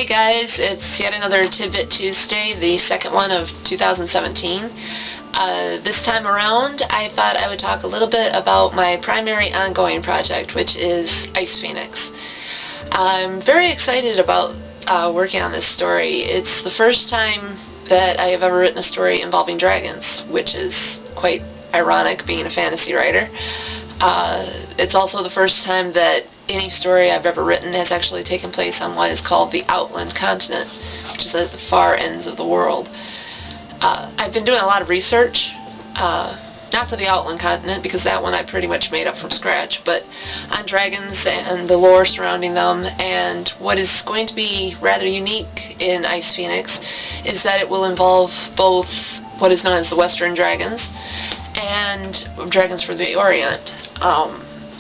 Hey guys, it's yet another Tidbit Tuesday, the second one of 2017. This time around, I thought I would talk a little bit about my primary ongoing project, which is Ice Phoenix. I'm very excited about working on this story. It's the first time that I have ever written a story involving dragons, which is quite ironic being a fantasy writer. It's also the first time that any story I've ever written has actually taken place on what is called the Outland continent, which is at the far ends of the world. I've been doing a lot of research, not for the Outland continent, because that one I pretty much made up from scratch, but on dragons and the lore surrounding them. And what is going to be rather unique in Ice Phoenix is that it will involve both what is known as the Western dragons and dragons from the Orient.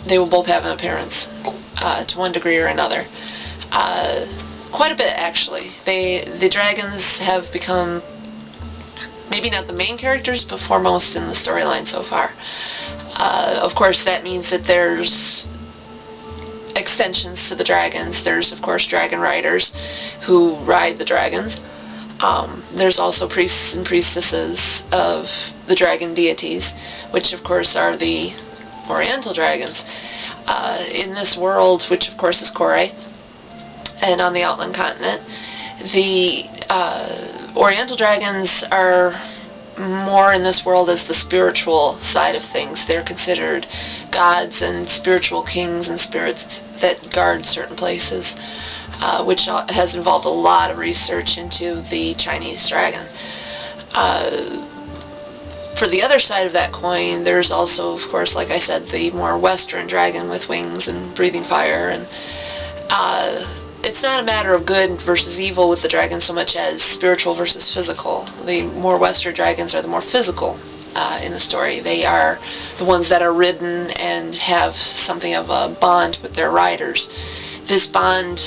They will both have an appearance to one degree or another. Quite a bit, actually. The dragons have become maybe not the main characters, but foremost in the storyline so far. Of course, that means that there's extensions to the dragons. There's, of course, dragon riders who ride the dragons. There's also priests and priestesses of the dragon deities, which, of course, are the Oriental dragons. In this world, which of course is Kore, and on the Outland continent, the Oriental dragons are more in this world as the spiritual side of things. They're considered gods and spiritual kings and spirits that guard certain places, which has involved a lot of research into the Chinese dragon. For the other side of that coin, there's also, of course, like I said, the more Western dragon with wings and breathing fire. And it's not a matter of good versus evil with the dragon so much as spiritual versus physical. The more Western dragons are the more physical in the story. They are the ones that are ridden and have something of a bond with their riders. This bond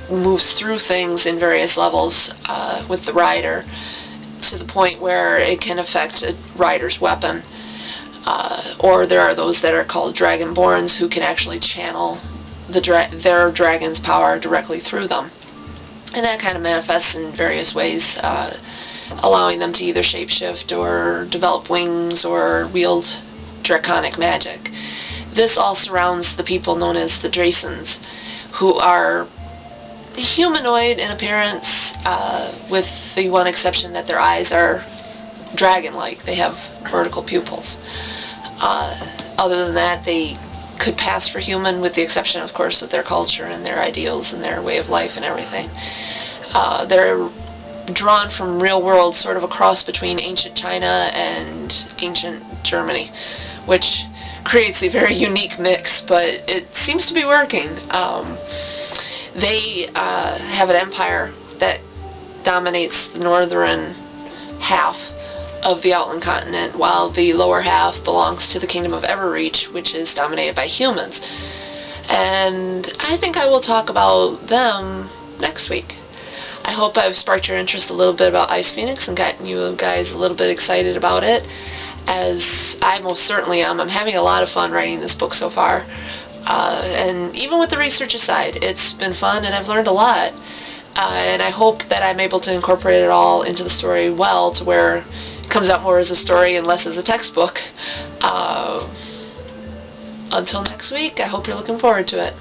moves through things in various levels with the rider, to the point where it can affect a rider's weapon. Or there are those that are called dragonborns who can actually channel their dragon's power directly through them. And that kind of manifests in various ways, allowing them to either shapeshift or develop wings or wield draconic magic. This all surrounds the people known as the Dracens, who are humanoid in appearance, with the one exception that their eyes are dragon-like. They have vertical pupils. Other than that, they could pass for human, with the exception, of course, of their culture and their ideals and their way of life and everything. They're drawn from real world, sort of a cross between ancient China and ancient Germany, which creates a very unique mix, but it seems to be working. They have an empire that dominates the northern half of the Outland continent, while the lower half belongs to the Kingdom of Everreach, which is dominated by humans. And I think I will talk about them next week. I hope I've sparked your interest a little bit about Ice Phoenix and gotten you guys a little bit excited about it, as I most certainly am. I'm having a lot of fun writing this book so far. And even with the research aside, it's been fun and I've learned a lot. And I hope that I'm able to incorporate it all into the story well, to where it comes out more as a story and less as a textbook. Until next week, I hope you're looking forward to it.